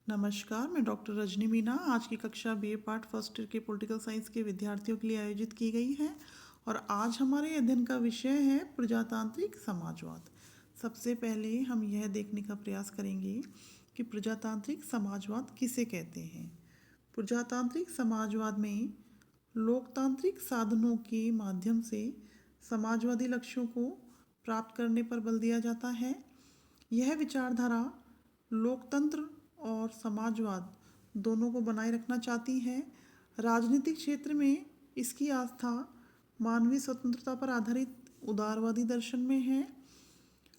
नमस्कार, मैं डॉक्टर रजनी मीना आज की कक्षा बीए पार्ट फर्स्ट ईयर के पॉलिटिकल साइंस के विद्यार्थियों के लिए आयोजित की गई है और आज हमारे अध्ययन का विषय है प्रजातांत्रिक समाजवाद। सबसे पहले हम यह देखने का प्रयास करेंगे कि प्रजातांत्रिक समाजवाद किसे कहते हैं। प्रजातांत्रिक समाजवाद में लोकतांत्रिक साधनों के माध्यम से समाजवादी लक्ष्यों को प्राप्त करने पर बल दिया जाता है। यह विचारधारा लोकतंत्र और समाजवाद दोनों को बनाए रखना चाहती है। राजनीतिक क्षेत्र में इसकी आस्था मानवीय स्वतंत्रता पर आधारित उदारवादी दर्शन में है,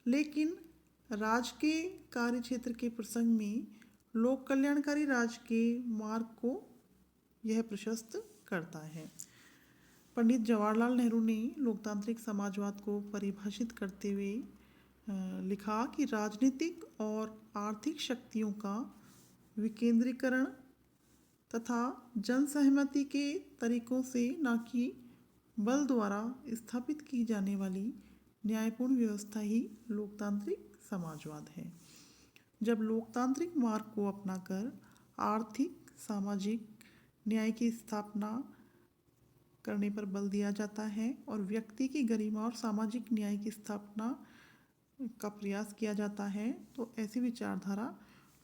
लेकिन राज के कार्य क्षेत्र के प्रसंग में लोक कल्याणकारी राज के मार्ग को यह प्रशस्त करता है। पंडित जवाहरलाल नेहरू ने लोकतांत्रिक समाजवाद को परिभाषित करते हुए लिखा कि राजनीतिक और आर्थिक शक्तियों का विकेंद्रीकरण तथा जनसहमति के तरीकों से न कि बल द्वारा स्थापित की जाने वाली न्यायपूर्ण व्यवस्था ही लोकतांत्रिक समाजवाद है। जब लोकतांत्रिक मार्ग को अपनाकर आर्थिक सामाजिक न्याय की स्थापना करने पर बल दिया जाता है और व्यक्ति की गरिमा और सामाजिक न्याय की स्थापना का प्रयास किया जाता है, तो ऐसी विचारधारा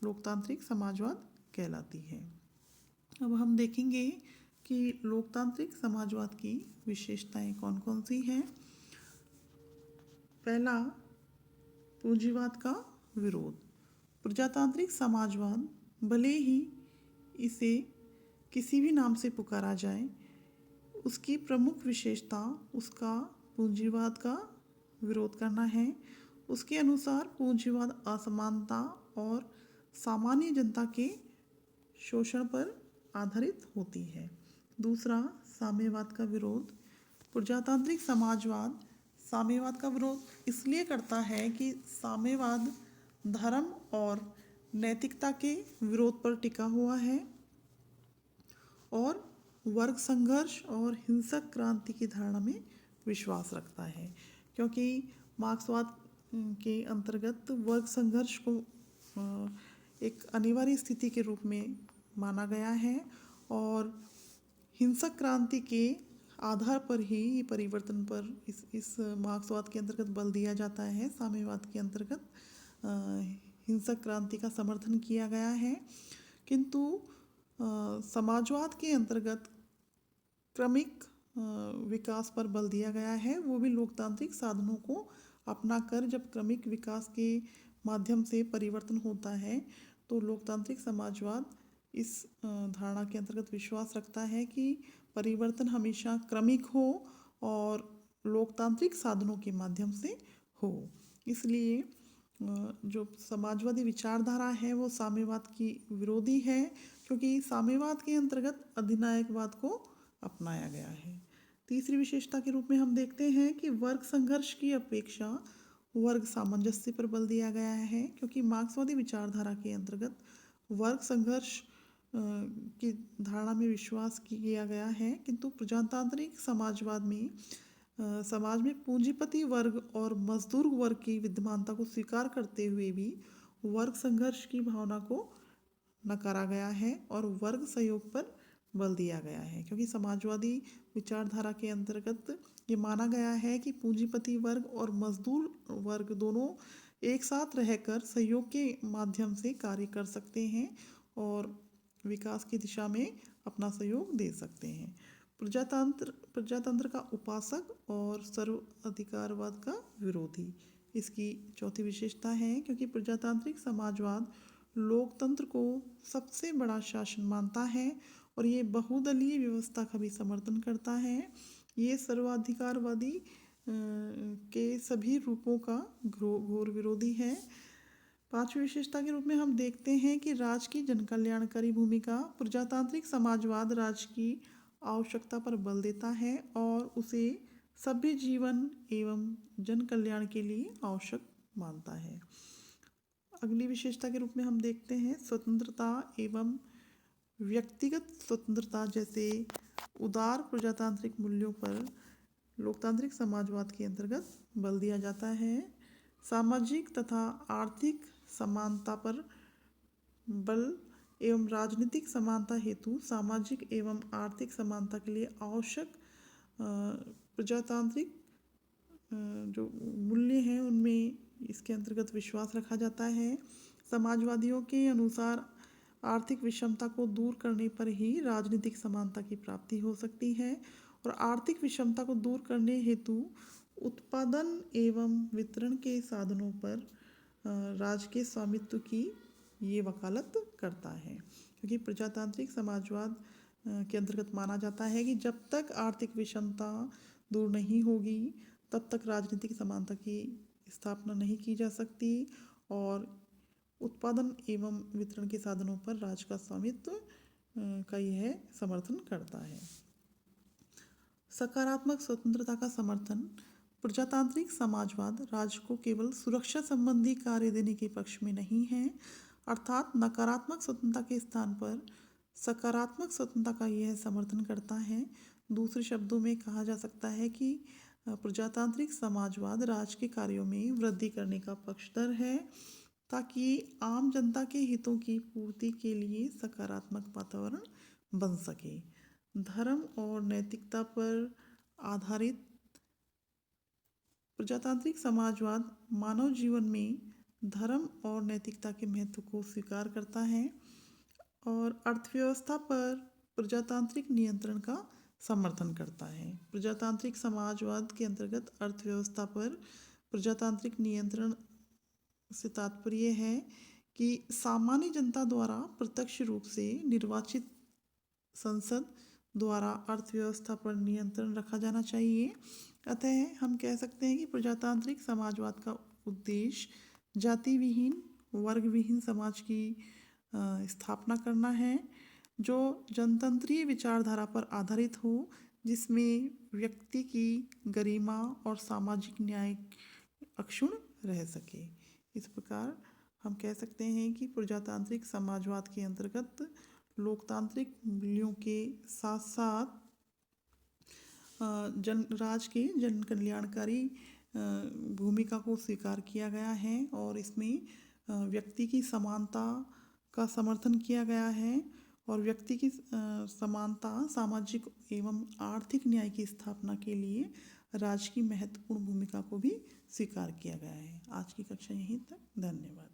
लोकतांत्रिक समाजवाद कहलाती है। अब हम देखेंगे कि लोकतांत्रिक समाजवाद की विशेषताएं कौन कौन सी हैं। पहला, पूंजीवाद का विरोध। प्रजातांत्रिक समाजवाद, भले ही इसे किसी भी नाम से पुकारा जाए, उसकी प्रमुख विशेषता उसका पूंजीवाद का विरोध करना है। उसके अनुसार पूंजीवाद असमानता और सामान्य जनता के शोषण पर आधारित होती है। दूसरा, साम्यवाद का विरोध। प्रजातांत्रिक समाजवाद साम्यवाद का विरोध इसलिए करता है कि साम्यवाद धर्म और नैतिकता के विरोध पर टिका हुआ है और वर्ग संघर्ष और हिंसक क्रांति की धारणा में विश्वास रखता है, क्योंकि मार्क्सवाद के अंतर्गत वर्ग संघर्ष को एक अनिवार्य स्थिति के रूप में माना गया है और हिंसक क्रांति के आधार पर ही परिवर्तन पर इस मार्क्सवाद के अंतर्गत बल दिया जाता है। साम्यवाद के अंतर्गत हिंसक क्रांति का समर्थन किया गया है, किंतु समाजवाद के अंतर्गत क्रमिक विकास पर बल दिया गया है, वो भी लोकतांत्रिक साधनों को अपनाकर। जब क्रमिक विकास के माध्यम से परिवर्तन होता है तो लोकतांत्रिक समाजवाद इस धारणा के अंतर्गत विश्वास रखता है कि परिवर्तन हमेशा क्रमिक हो और लोकतांत्रिक साधनों के माध्यम से हो। इसलिए जो समाजवादी विचारधारा है वो साम्यवाद की विरोधी है, क्योंकि साम्यवाद के अंतर्गत अधिनायकवाद को अपनाया गया है। तीसरी विशेषता के रूप में हम देखते हैं कि वर्ग संघर्ष की अपेक्षा वर्ग सामंजस्य पर बल दिया गया है, क्योंकि मार्क्सवादी विचारधारा के अंतर्गत वर्ग संघर्ष की धारणा में विश्वास किया गया है, किंतु प्रजातांत्रिक समाजवाद में समाज में पूंजीपति वर्ग और मजदूर वर्ग की विद्यमानता को स्वीकार करते हुए भी वर्ग संघर्ष की भावना को नकारा गया है और वर्ग सहयोग पर बल दिया गया है, क्योंकि समाजवादी विचारधारा के अंतर्गत ये माना गया है कि पूंजीपति वर्ग और मजदूर वर्ग दोनों एक साथ रहकर सहयोग के माध्यम से कार्य कर सकते हैं और विकास की दिशा में अपना सहयोग दे सकते हैं। प्रजातंत्र का उपासक और सर्वाधिकारवाद का विरोधी इसकी चौथी विशेषता है, क्योंकि प्रजातांत्रिक समाजवाद लोकतंत्र को सबसे बड़ा शासन मानता है और ये बहुदलीय व्यवस्था का भी समर्थन करता है। ये सर्वाधिकारवादी के सभी रूपों का घोर विरोधी है। पांचवी विशेषता के रूप में हम देखते हैं कि राज की जनकल्याणकारी भूमिका। प्रजातांत्रिक समाजवाद राज की आवश्यकता पर बल देता है और उसे सभ्य जीवन एवं जन कल्याण के लिए आवश्यक मानता है। अगली विशेषता के रूप में हम देखते हैं स्वतंत्रता एवं व्यक्तिगत स्वतंत्रता जैसे उदार प्रजातांत्रिक मूल्यों पर लोकतांत्रिक समाजवाद के अंतर्गत बल दिया जाता है। सामाजिक तथा आर्थिक समानता पर बल एवं राजनीतिक समानता हेतु सामाजिक एवं आर्थिक समानता के लिए आवश्यक प्रजातांत्रिक जो मूल्य हैं उनमें इसके अंतर्गत विश्वास रखा जाता है। समाजवादियों के अनुसार आर्थिक विषमता को दूर करने पर ही राजनीतिक समानता की प्राप्ति हो सकती है और आर्थिक विषमता को दूर करने हेतु उत्पादन एवं वितरण के साधनों पर राज्य के स्वामित्व की ये वकालत करता है, क्योंकि प्रजातांत्रिक समाजवाद के अंतर्गत माना जाता है कि जब तक आर्थिक विषमता दूर नहीं होगी तब तक राजनीतिक समानता की स्थापना नहीं की जा सकती और उत्पादन एवं वितरण के साधनों पर राज्य का स्वामित्व का यह समर्थन करता है। सकारात्मक स्वतंत्रता का समर्थन। प्रजातांत्रिक समाजवाद राज्य को केवल सुरक्षा संबंधी कार्य देने के पक्ष में नहीं है, अर्थात नकारात्मक स्वतंत्रता के स्थान पर सकारात्मक स्वतंत्रता का यह समर्थन करता है। दूसरे शब्दों में कहा जा सकता है कि प्रजातांत्रिक समाजवाद राज्य के कार्यों में वृद्धि करने का पक्षधर है ताकि आम जनता के हितों की पूर्ति के लिए सकारात्मक वातावरण बन सके। धर्म और नैतिकता पर आधारित प्रजातांत्रिक समाजवाद मानव जीवन में धर्म और नैतिकता के महत्व को स्वीकार करता है और अर्थव्यवस्था पर प्रजातांत्रिक नियंत्रण का समर्थन करता है। प्रजातांत्रिक समाजवाद के अंतर्गत अर्थव्यवस्था पर प्रजातांत्रिक नियंत्रण से तात्पर्य है कि सामान्य जनता द्वारा प्रत्यक्ष रूप से निर्वाचित संसद द्वारा अर्थव्यवस्था पर नियंत्रण रखा जाना चाहिए। अतः हम कह सकते हैं कि प्रजातांत्रिक समाजवाद का उद्देश्य जाति विहीन वर्ग विहीन समाज की स्थापना करना है जो जनतंत्रीय विचारधारा पर आधारित हो, जिसमें व्यक्ति की गरिमा और सामाजिक न्याय अक्षुण्ण रह सके। इस प्रकार हम कह सकते हैं कि प्रजातांत्रिक समाजवाद के अंतर्गत लोकतांत्रिक मूल्यों के साथ साथ राज्य के जन कल्याणकारी भूमिका को स्वीकार किया गया है और इसमें व्यक्ति की समानता का समर्थन किया गया है और व्यक्ति की समानता सामाजिक एवं आर्थिक न्याय की स्थापना के लिए राज्य की महत्वपूर्ण भूमिका को भी स्वीकार किया गया है। आज की कक्षा यहीं तक। धन्यवाद।